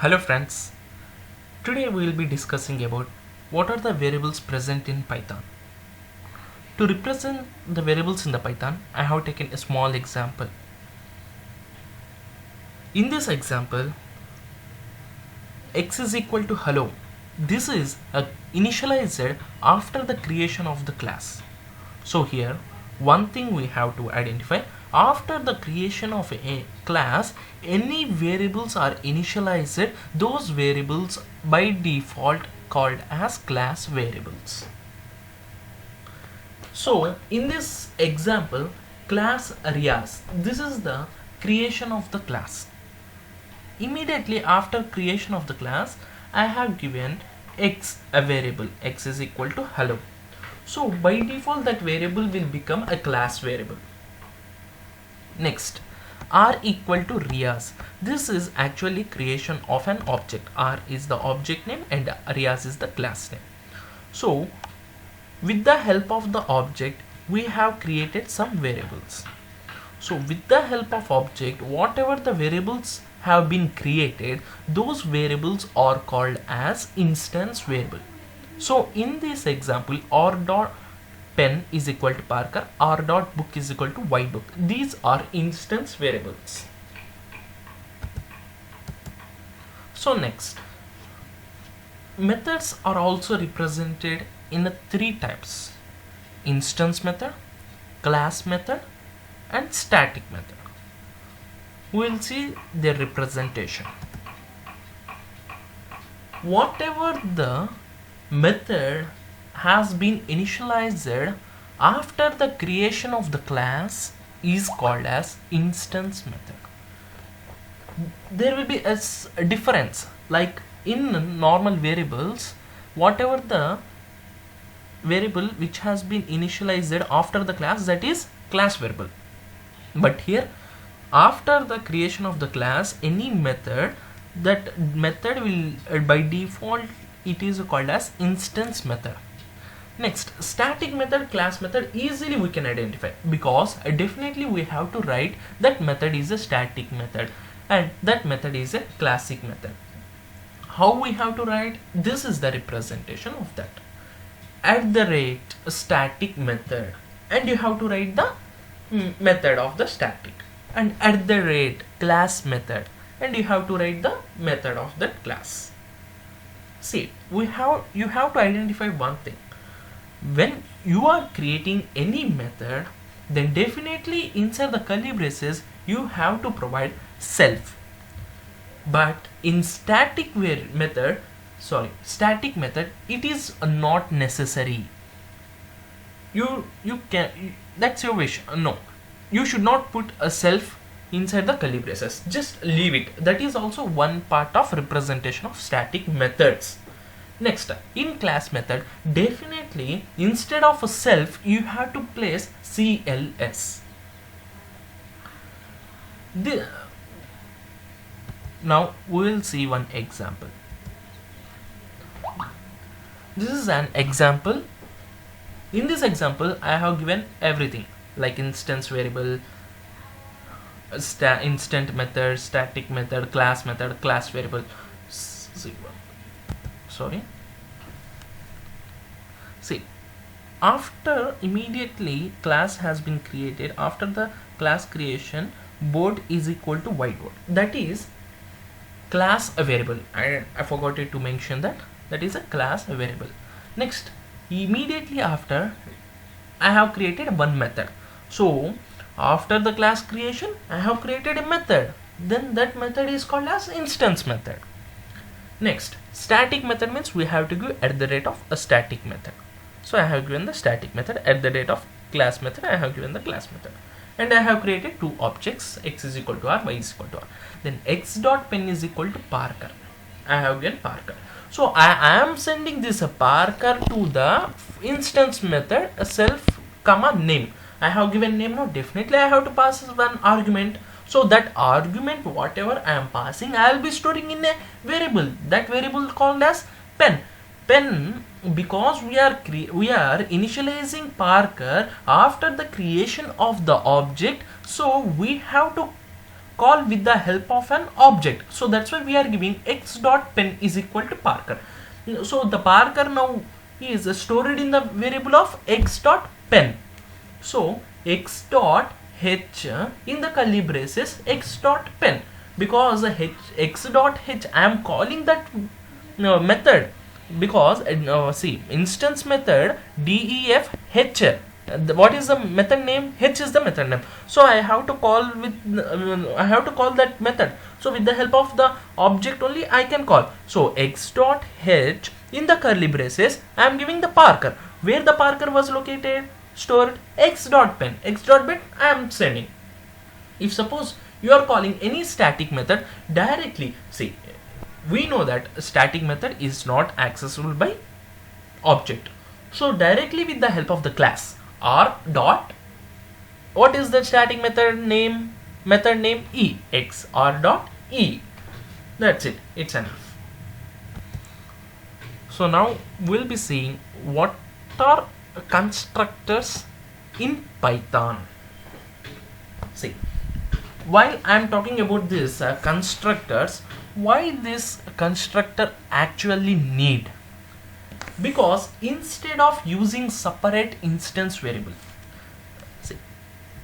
Hello friends, today we will be discussing about what are the variables present in Python. To represent the variables in the Python, I have taken a small example. In this example, x is equal to hello. This is initialized after the creation of the class. So here, one thing we have to identify, after the creation of a class, any variables are initialized, those variables by default called as class variables. So in this example, class Riaz, this is the creation of the class. Immediately after creation of the class, I have given x a variable, x is equal to hello. So by default that variable will become a class variable. Next, r equal to Riaz. This is actually creation of an object. R is the object name and Riaz is the class name. So with the help of the object, we have created some variables. So with the help of object, whatever the variables have been created, those variables are called as instance variable. So in this example, r dot pen is equal to Parker, r dot book is equal to ybook. These are instance variables. So next, methods are also represented in three types: instance method, class method, and static method. We will see their representation. Whatever the method has been initialized after the creation of the class is called as instance method. There will be a difference, like in normal variables, whatever the variable which has been initialized after the class, that is class variable. But here, after the creation of the class, any method, that method will by default it is called as instance method. Next, static method, class method, easily we can identify, because definitely we have to write that method is a static method and that method is a classic method. How we have to write? This is the representation of that. At the rate static method, and you have to write the method of the static, and at the rate class method, and you have to write the method of that class. See, you have to identify one thing. When you are creating any method, then definitely inside the curly braces you have to provide self. But in static method, it is not necessary. You can, that's your wish. No, you should not put a self inside the curly braces, just leave it. That is also one part of representation of static methods. Next, in class method, definitely instead of a self you have to place CLS. Now we will see one example. This is an example. In this example, I have given everything like instance variable, instant method, static method, class variable. See, after immediately class has been created, after the class creation, board is equal to whiteboard. That is class a variable. I forgot to mention that is a class a variable. Next, immediately after, I have created one method. So after the class creation, I have created a method. Then that method is called as instance method. Next, static method means we have to give at the rate of a static method. So I have given the static method. At the rate of class method, I have given the class method. And I have created two objects, x is equal to r, y is equal to r. Then x dot pen is equal to Parker. I have given Parker. So I am sending this Parker to the instance method, a self comma name. I have given name. Now definitely I have to pass one argument. So that argument, whatever I am passing, I will be storing in a variable. That variable called as pen. Pen, because we are initializing Parker after the creation of the object, so we have to call with the help of an object. So that's why we are giving x dot pen is equal to Parker. So the Parker now is stored in the variable of x dot pen. So x dot h in the curly braces x dot pen, because x dot h I am calling that method, because see, instance method def h, what is the method name? H is the method name. So I have to call that method. So with the help of the object only I can call. So x dot h in the curly braces I am giving the Parker. Where the Parker was located? Stored x dot pen. X dot pen I am sending. If suppose you are calling any static method directly, see, we know that static method is not accessible by object. So directly with the help of the class r dot, what is the static method name? Method name e, x r dot e. That's it. It's enough. So now we'll be seeing what are constructors in Python. See, while I am talking about this constructors, why this constructor actually need? Because instead of using separate instance variable, see,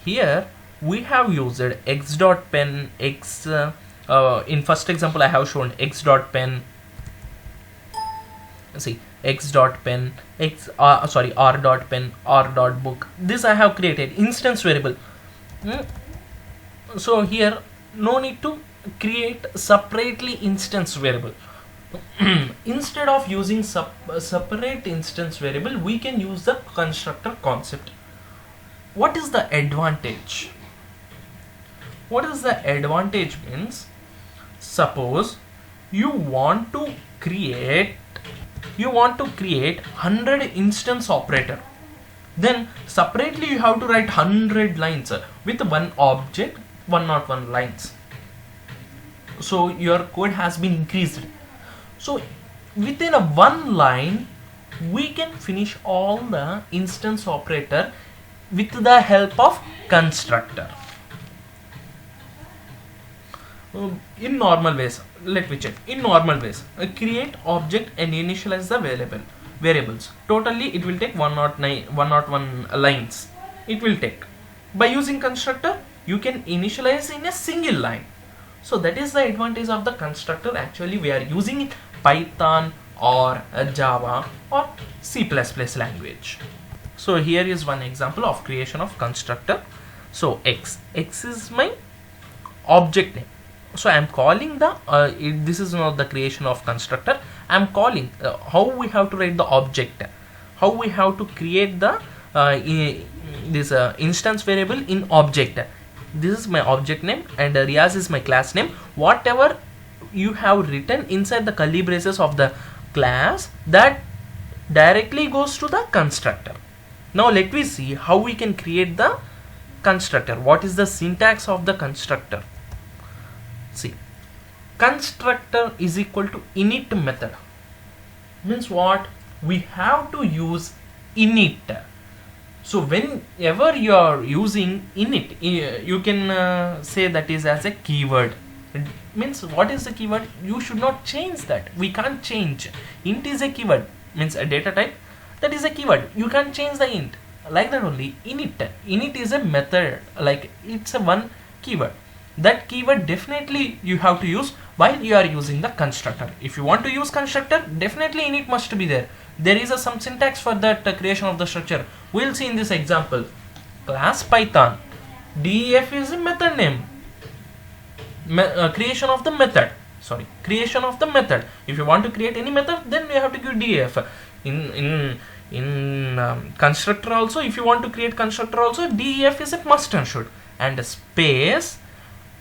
here we have used x dot pen, x in first example I have shown x dot pen, see, x dot pen, r dot pen, r dot book. This I have created instance variable. So here no need to create separately instance variable. Instead of using separate instance variable, we can use the constructor concept. What is the advantage? What is the advantage means? Suppose you want to create 100 instance operator, then separately you have to write 100 lines with one object, 101 lines. So your code has been increased. So within a one line we can finish all the instance operator with the help of constructor. In normal ways, let me check. In normal ways, create object and initialize the variables. Totally it will take 101 lines. It will take. By using constructor, you can initialize in a single line. So that is the advantage of the constructor. Actually we are using it Python or Java or C++ language. So here is one example of creation of constructor. So x is my object name. So I am calling the this is not the creation of constructor. I am calling how we have to write the object, how we have to create the this instance variable in object. This is my object name and Riaz is my class name. Whatever you have written inside the curly braces of the class, that directly goes to the constructor. Now let me see how we can create the constructor. What is the syntax of the constructor? See, constructor is equal to init method. Means what? We have to use init. So whenever you are using init, you can say that is as a keyword. It means what is the keyword? You should not change that. We can't change. Int is a keyword, means a data type. That is a keyword. You can't change the int. Like that only. Init is a method. Like it's a one keyword. That keyword definitely you have to use while you are using the constructor. If you want to use constructor, definitely init must be there. There is some syntax for that creation of the structure. We'll see in this example. Class Python. def is a method name. Creation of the method. Sorry, creation of the method. If you want to create any method, then you have to give def. In constructor also, if you want to create constructor also, def is a must and should. And space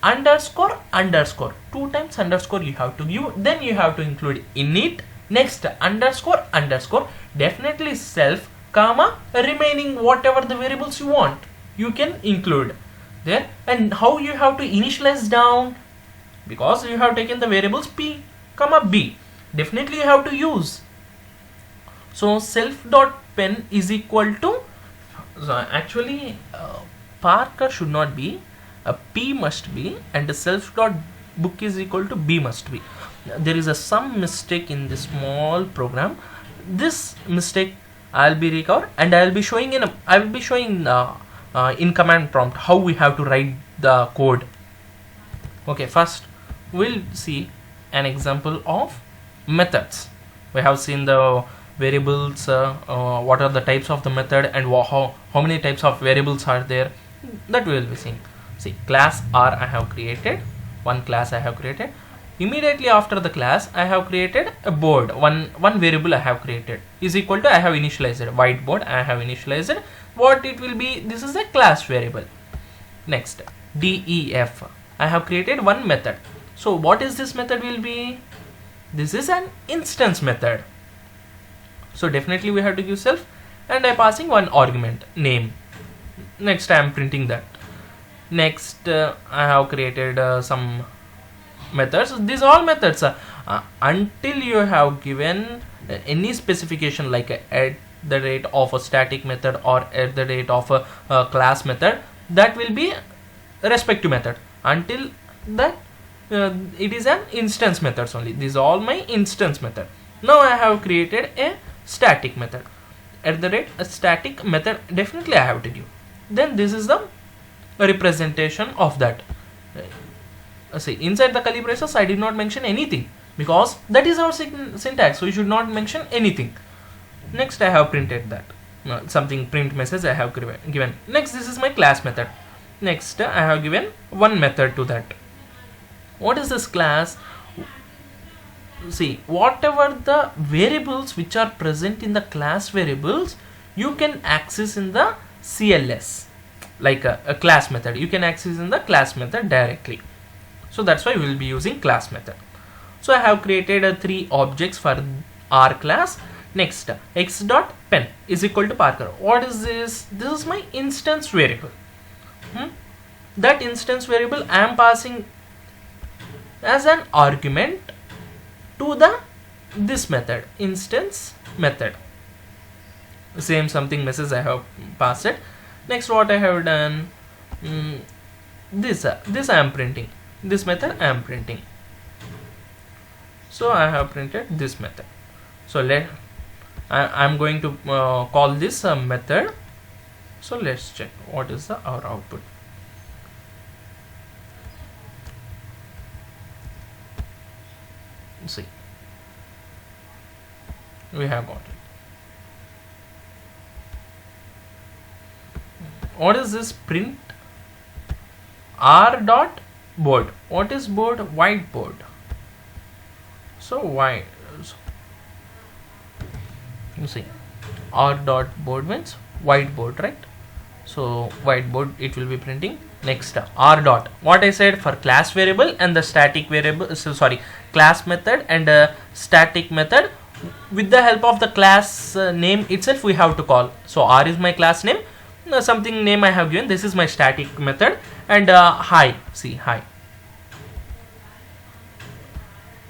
underscore underscore, 2 times underscore you have to give. Then you have to include init, next underscore underscore, definitely self, comma, remaining whatever the variables you want you can include there. And how you have to initialize down, because you have taken the variables p comma b, definitely you have to use. So self dot pen is equal to, so actually Parker should not be, P must be and self dot book is equal to B must be. There is some mistake in this small program. This mistake I'll be recover and I will be showing in command prompt how we have to write the code. Okay, first we'll see an example of methods. We have seen the variables, what are the types of the method and how many types of variables are there, that we will be seeing. See, class R I have created, one class I have created. Immediately after the class I have created a board, one variable I have created is equal to I have initialized whiteboard. I have initialized what it will be. This is a class variable. Next, def I have created one method. So what is this method will be? This is an instance method. So definitely we have to give self and I passing one argument name. Next I am printing that. Next I have created some methods. These all methods until you have given any specification like at the rate of a static method or at the rate of a class method, that will be respective method. Until that it is an instance methods only. These are all my instance method. Now I have created a static method. At the rate a static method definitely I have to give. Then this is the representation of that. See, inside the curly braces I did not mention anything because that is our syntax, so you should not mention anything. Next I have printed that something print message I have given. Next, this is my class method. Next I have given one method to that. What is this class? See, whatever the variables which are present in the class variables you can access in the CLS, like a class method you can access in the class method directly. So that's why we will be using class method. So I have created 3 objects for R class. Next, x dot pen is equal to Parker. What is this? This is my instance variable. That instance variable I am passing as an argument to this method, instance method. Same something message I have passed it. Next, what I have done, this I am printing. This method I am printing. So I have printed this method. So I am going to call this method. So let's check what is our output. See, we have got it. What is this? Print R dot board. What is board? Whiteboard. So you see, R dot board means whiteboard, right? So whiteboard it will be printing. Next, R dot, what I said, for class variable and the static variable, class method and static method, with the help of the class name itself we have to call. So R is my class name, something name I have given. This is my static method, and hi, see, hi.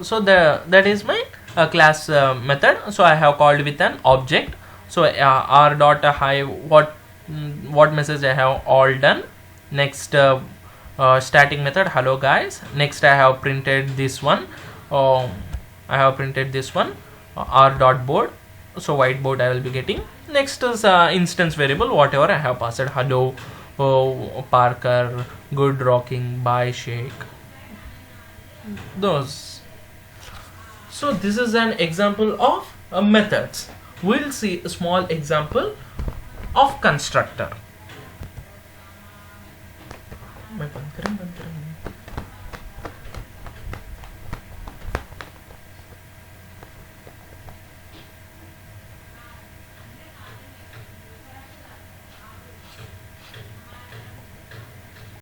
So that is my class method. So I have called with an object. So R dot hi, what message I have all done. Next, static method, hello guys. Next I have printed this one. R dot board. So whiteboard I will be getting. Next is instance variable, whatever I have passed. Hello, Parker, good rocking, bye, shake, those. So this is an example of methods. We'll see a small example of constructor.